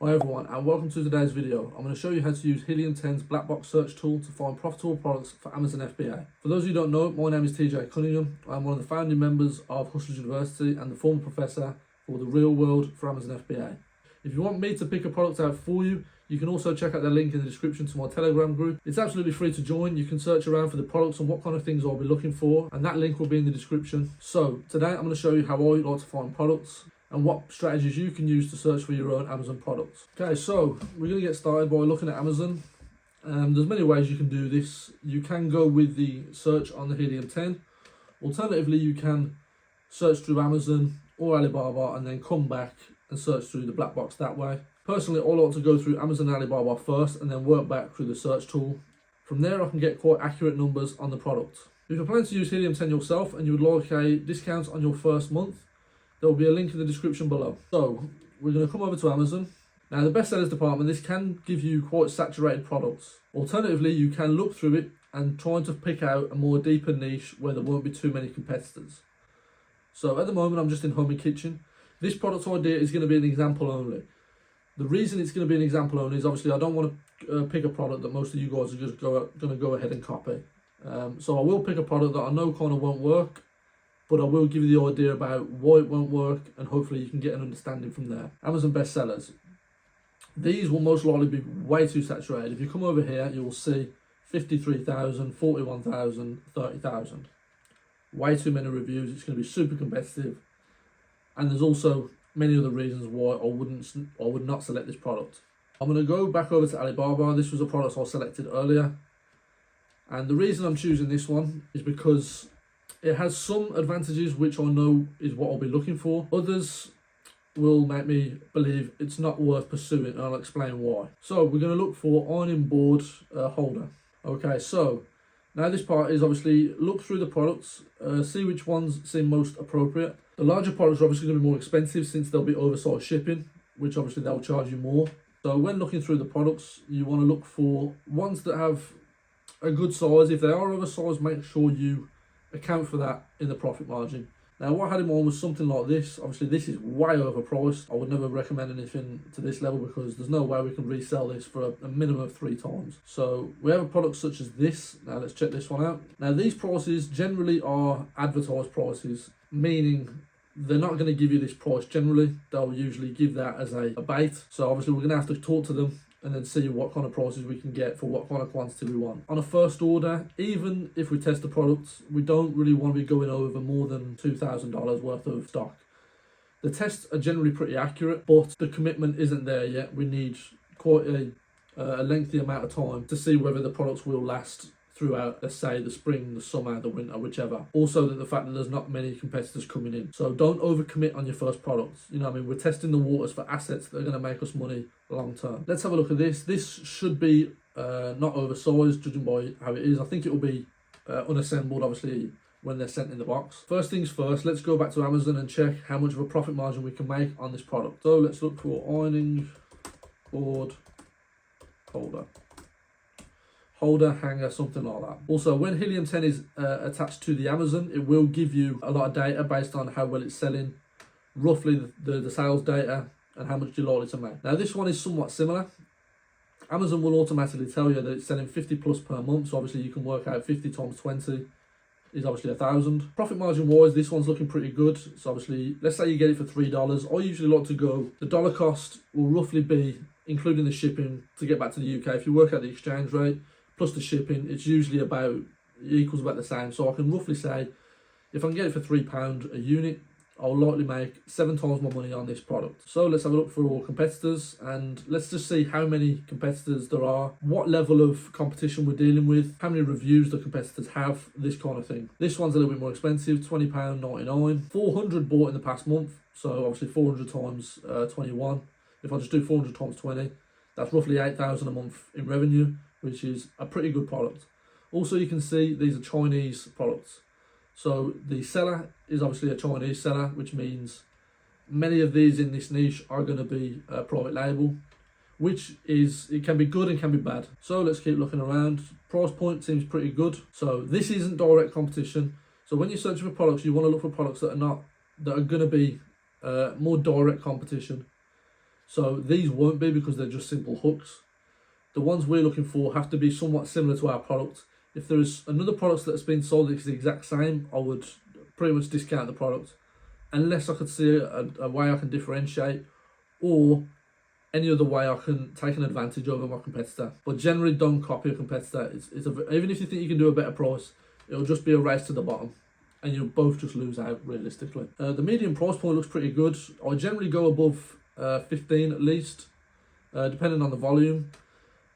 Hi everyone, and welcome to today's video. I'm going to show you how to use Helium 10's black box search tool to find profitable products for Amazon FBA. For those of you who don't know, my name is TJ Cunningham. I'm one of the founding members of Hustlers University and the former professor for the real world for Amazon FBA. If you want me to pick a product out for you, you can also check out the link in the description to my Telegram group. It's absolutely free to join. You can search around for the products and what kind of things I'll be looking for, and that link will be in the description. So today I'm going to show you how I like to find products and what strategies you can use to search for your own Amazon products. Okay, so we're going to get started by looking at Amazon. There's many ways you can do this. You can go with the search on the Helium 10. Alternatively, you can search through Amazon or Alibaba and then come back and search through the black box that way. Personally, I like to go through Amazon and Alibaba first and then work back through the search tool. From there, I can get quite accurate numbers on the product. If you're planning to use Helium 10 yourself and you would like a discount on your first month, there will be a link in the description below. So we're going to come over to Amazon. Now the bestsellers department, this can give you quite saturated products. Alternatively, you can look through it and try to pick out a more deeper niche where there won't be too many competitors. So at the moment, I'm just in home and kitchen. This product idea is going to be an example only. The reason it's going to be an example only is obviously I don't want to pick a product that most of you guys are just going to go ahead and copy. So I will pick a product that I know kind of won't work, but I will give you the idea about why it won't work, and hopefully you can get an understanding from there. Amazon bestsellers. These will most likely be way too saturated. If you come over here, you will see 53,000, 41,000, 30,000. Way too many reviews. It's going to be super competitive. And there's also many other reasons why I would not select this product. I'm going to go back over to Alibaba. This was a product I selected earlier. And the reason I'm choosing this one is because it has some advantages which I know is what I'll be looking for. Others will make me believe it's not worth pursuing, and I'll explain why. So we're going to look for ironing board holder. Okay, so now this part is obviously look through the products, see which ones seem most appropriate. The larger products are obviously going to be more expensive since they'll be oversized shipping, which obviously they'll charge you more. So when looking through the products, you want to look for ones that have a good size. If they are oversized, make sure you account for that in the profit margin. Now what I had in mind was something like this. Obviously this is way overpriced. I would never recommend anything to this level because there's no way we can resell this for a minimum of 3 times. So we have a product such as this. Now let's check this one out. Now these prices generally are advertised prices, meaning they're not going to give you this price generally. They'll usually give that as a bait. So obviously we're going to have to talk to them and then see what kind of prices we can get for what kind of quantity we want. On a first order, even if we test the products, we don't really want to be going over more than $2,000 worth of stock. The tests are generally pretty accurate, but the commitment isn't there yet. We need quite a lengthy amount of time to see whether the products will last throughout, let's say, the spring, the summer, the winter, whichever. Also, the fact that there's not many competitors coming in. So don't overcommit on your first products. You know what I mean? We're testing the waters for assets that are going to make us money long term. Let's have a look at this. This should be not oversized, judging by how it is. I think it will be unassembled, obviously, when they're sent in the box. First things first, let's go back to Amazon and check how much of a profit margin we can make on this product. So let's look for ironing board holder, hanger, something like that. Also, when Helium 10 is attached to the Amazon, it will give you a lot of data based on how well it's selling, roughly the sales data, and how much you're likely to make. Now, this one is somewhat similar. Amazon will automatically tell you that it's selling 50 plus per month, so obviously you can work out 50 times 20 is obviously 1,000. Profit margin wise, this one's looking pretty good. So obviously, let's say you get it for $3. I usually like to go, the dollar cost will roughly be, including the shipping, to get back to the UK. If you work out the exchange rate, plus the shipping, it's usually it equals about the same. So I can roughly say, if I can get it for £3 a unit, I'll likely make 7 times more money on this product. So let's have a look for all competitors, and let's just see how many competitors there are, what level of competition we're dealing with, how many reviews the competitors have, this kind of thing. This one's a little bit more expensive, £20.99. 400 bought in the past month, so obviously 400 times 21. If I just do 400 times 20, that's roughly 8,000 a month in revenue, which is a pretty good product. Also, you can see these are Chinese products. So the seller is obviously a Chinese seller, which means many of these in this niche are going to be private label, which is, it can be good and can be bad. So let's keep looking around. Price point seems pretty good. So this isn't direct competition. So when you're searching for products, you want to look for products that are going to be more direct competition. So these won't be because they're just simple hooks. The ones we're looking for have to be somewhat similar to our product. If there is another product that's been sold that's the exact same, I would pretty much discount the product, unless I could see a way I can differentiate, or any other way I can take an advantage over my competitor. But generally don't copy a competitor. Even if you think you can do a better price, it'll just be a race to the bottom and you'll both just lose out realistically. The medium price point looks pretty good. I generally go above 15 at least, depending on the volume,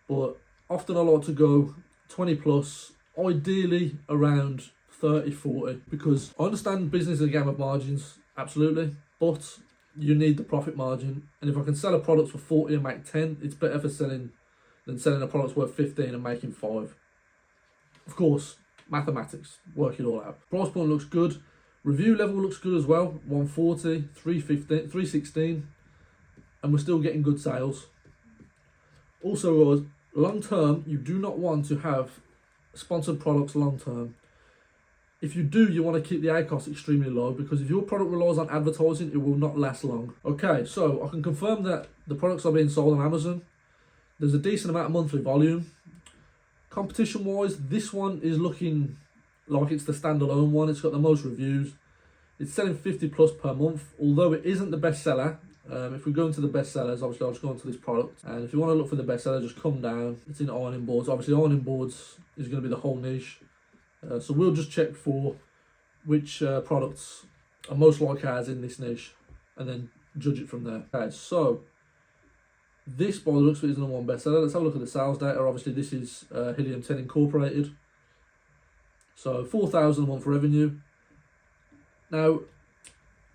but often I like to go 20 plus, ideally around 30, 40, because I understand business is a game of margins, absolutely, but you need the profit margin, and if I can sell a product for 40 and make 10, it's better for selling than selling a product worth 15 and making 5. Of course, mathematics, work it all out. Price point looks good. Review level looks good as well, 140, 315, 316, and we're still getting good sales. Also, guys, long term, you do not want to have sponsored products long term. If you do, you want to keep the ACOS extremely low, because if your product relies on advertising, it will not last long. Okay, so I can confirm that the products are being sold on Amazon. There's a decent amount of monthly volume. Competition wise, this one is looking like it's the standalone one. It's got the most reviews. It's selling 50 plus per month, although it isn't the best seller. If we go into the best sellers, obviously I'll just go into this product, and if you want to look for the best seller, just come down. It's in ironing boards. Obviously ironing boards is going to be the whole niche, so we'll just check for which products are most like ours in this niche and then judge it from there. Okay, so this, by the looks of it, is the number one bestseller. Let's have a look at the sales data. Obviously this is Helium 10 Incorporated, so 4,000 a month revenue. Now,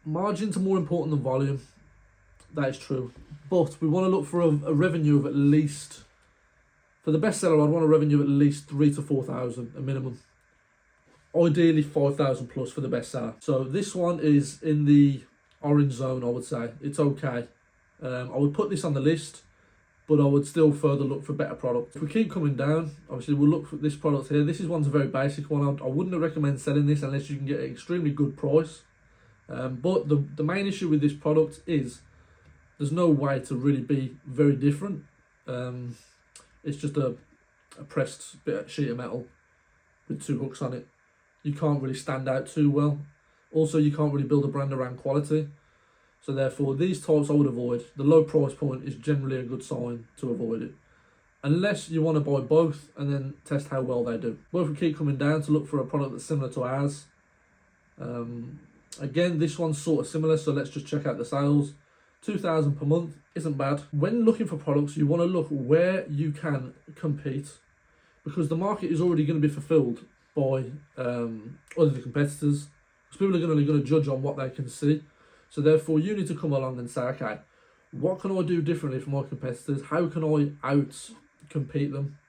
margins are more important than volume. That is true, but we want to look for a revenue of at least, for the bestseller, I'd want a revenue of at least 3,000 to 4,000, a minimum. Ideally 5,000 plus for the bestseller. So this one is in the orange zone, I would say. It's okay. I would put this on the list, but I would still further look for better products. If we keep coming down, obviously we'll look for this product here. This is one's a very basic one. I wouldn't recommend selling this unless you can get an extremely good price. But the main issue with this product is there's no way to really be very different. It's just a pressed sheet of metal with 2 hooks on it. You can't really stand out too well. Also, you can't really build a brand around quality. So therefore, these types I would avoid. The low price point is generally a good sign to avoid it, unless you want to buy both and then test how well they do. But if we keep coming down to look for a product that's similar to ours, again, this one's sort of similar, so let's just check out the sales. 2,000 per month isn't bad. When looking for products, you want to look where you can compete, because the market is already going to be fulfilled by other competitors, because people are going to judge on what they can see. So therefore, you need to come along and say, okay, what can I do differently from my competitors? How can I out-compete them?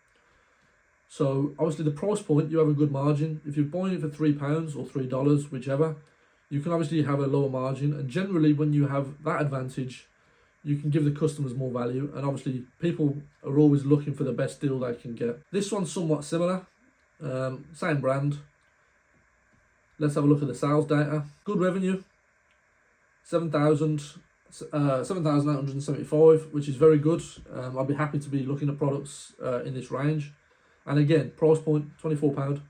So obviously the price point, you have a good margin. If you're buying it for £3 or $3, whichever, you can obviously have a lower margin. And generally when you have that advantage, you can give the customers more value. And obviously people are always looking for the best deal they can get. This one's somewhat similar, same brand. Let's have a look at the sales data. Good revenue. 7,875, which is very good. I'd be happy to be looking at products in this range. And again, price point, £24.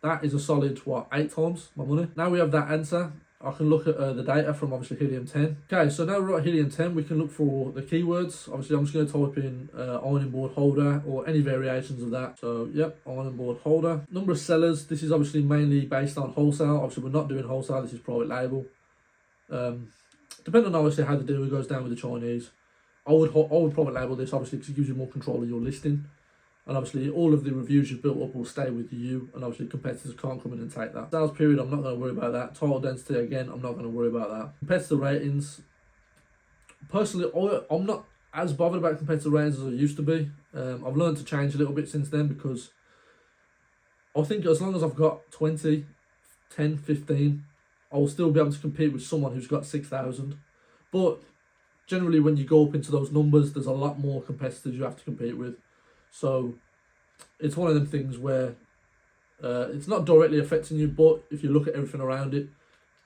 That is a solid, 8 times my money. Now we have that answer, I can look at the data from obviously Helium 10. Okay, so now we're at Helium 10, we can look for the keywords. Obviously, I'm just going to type in ironing board holder or any variations of that. So, yep, ironing board holder. Number of sellers, this is obviously mainly based on wholesale. Obviously, we're not doing wholesale, this is private label. Depending on obviously how the deal goes down with the Chinese, I would private label this obviously because it gives you more control of your listing, and obviously all of the reviews you've built up will stay with you, and obviously competitors can't come in and take that. Sales period, I'm not going to worry about that. Title density, again, I'm not going to worry about that. Competitor ratings, personally, I'm not as bothered about competitor ratings as I used to be. I've learned to change a little bit since then, because I think as long as I've got 20, 10, 15, I'll still be able to compete with someone who's got 6,000. But generally when you go up into those numbers, there's a lot more competitors you have to compete with. So it's one of them things where it's not directly affecting you, but if you look at everything around it,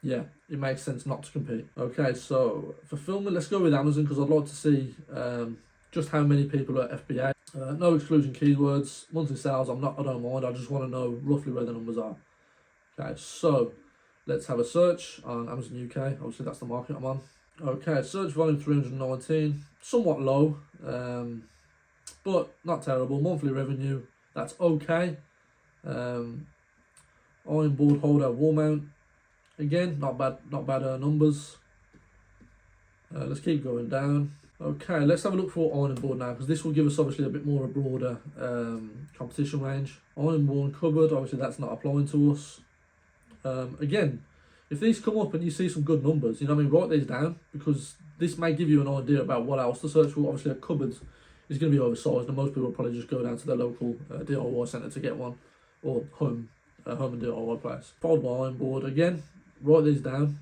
yeah, it makes sense not to compete. Okay, so fulfillment, let's go with Amazon because I'd like to see just how many people are at FBA. No exclusion keywords, monthly sales, I don't mind, I just want to know roughly where the numbers are. Okay, so let's have a search on Amazon UK, obviously that's the market I'm on. Okay, search volume 319, somewhat low, but not terrible. Monthly revenue, that's okay. Iron board holder wall mount, again, not bad numbers. Let's keep going down. Okay, let's have a look for iron board now, because this will give us obviously a bit more a broader competition range. Iron board cupboard, obviously that's not applying to us. Again, if these come up and you see some good numbers, you know what I mean, write these down, because this may give you an idea about what else to search for. Obviously a cupboard is going to be oversized, and most people will probably just go down to their local DIY centre to get one, or home and DIY place. Foldable iron board, again, write these down.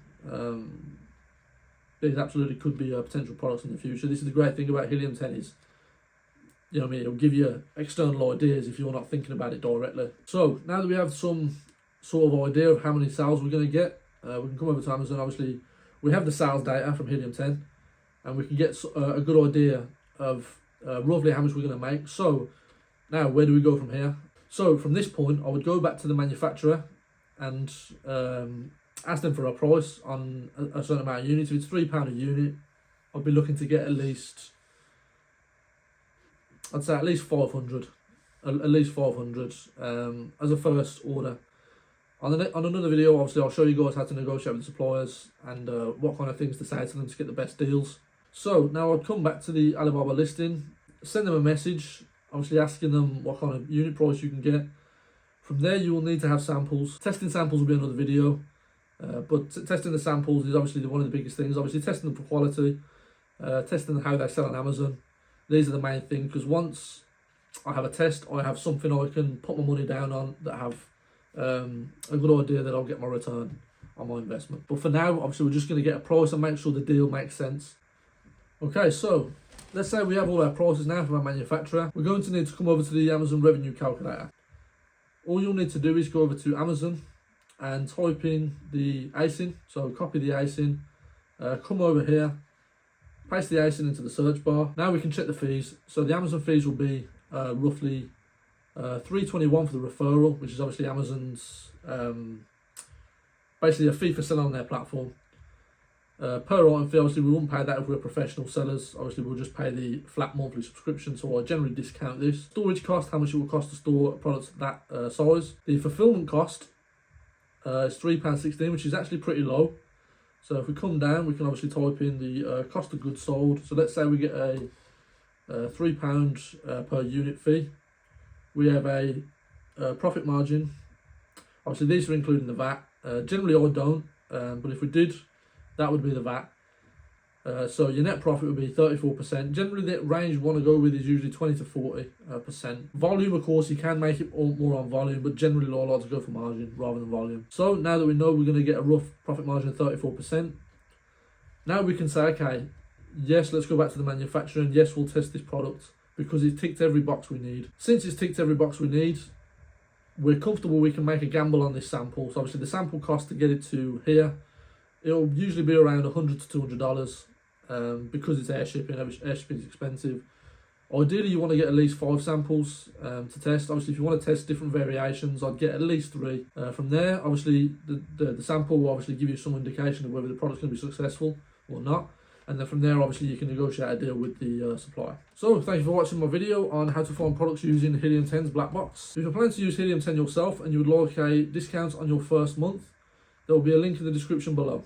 These absolutely could be potential products in the future. This is the great thing about Helium 10 is, you know what I mean, it'll give you external ideas if you're not thinking about it directly. So now that we have some sort of idea of how many sales we're going to get, we can come over to Amazon. Obviously, we have the sales data from Helium 10, and we can get a good idea of roughly how much we're going to make. So now, where do we go from here? So from this point, I would go back to the manufacturer and ask them for a price on a certain amount of units. If it's £3 a unit, I'd be looking to get at least, I'd say at least 500, at least 500 as a first order. On another video, obviously, I'll show you guys how to negotiate with suppliers and what kind of things to say to them to get the best deals. So now I'd come back to the Alibaba listing, send them a message, obviously asking them what kind of unit price you can get. From there, you will need to have samples. Testing samples will be another video, but testing the samples is obviously one of the biggest things. Obviously, testing them for quality, testing how they sell on Amazon. These are the main things, because once I have a test, I have something I can put my money down on that have a good idea that I'll get my return on my investment. But for now, obviously, we're just going to get a price and make sure the deal makes sense. Okay, so let's say we have all our prices now from our manufacturer. We're going to need to come over to the Amazon revenue calculator. All you'll need to do is go over to Amazon and type in the ASIN. So copy the ASIN, come over here, paste the ASIN into the search bar. Now we can check the fees. So the Amazon fees will be roughly $3.21 for the referral, which is obviously Amazon's basically a fee for selling on their platform. Per item fee, obviously we won't pay that if we're professional sellers. Obviously we'll just pay the flat monthly subscription, so I generally discount this. Storage cost, how much it will cost to store products that size. The fulfillment cost is £3.16, which is actually pretty low. So if we come down, we can obviously type in the cost of goods sold. So let's say we get a £3 per unit fee. We have a profit margin. Obviously these are including the VAT. Generally I don't, but if we did, that would be the VAT. So your net profit would be 34%. Generally the range you want to go with is usually 20 to 40%. Volume, of course, you can make it more on volume, but generally I like to go for margin rather than volume. So now that we know we're going to get a rough profit margin of 34%, now we can say, okay, yes, let's go back to the manufacturer, and yes, we'll test this product because it's ticked every box we need. Since it's ticked every box we need, we're comfortable we can make a gamble on this sample. So obviously the sample cost to get it to here, it'll usually be around $100 to $200 because it's air shipping. Air shipping is expensive. Ideally, you want to get at least 5 samples to test. Obviously, if you want to test different variations, I'd get at least 3. From there, obviously, the sample will obviously give you some indication of whether the product's going to be successful or not. And then from there, obviously, you can negotiate a deal with the supplier. So, thank you for watching my video on how to find products using Helium 10's black box. If you're planning to use Helium 10 yourself and you would like a discount on your first month, there will be a link in the description below.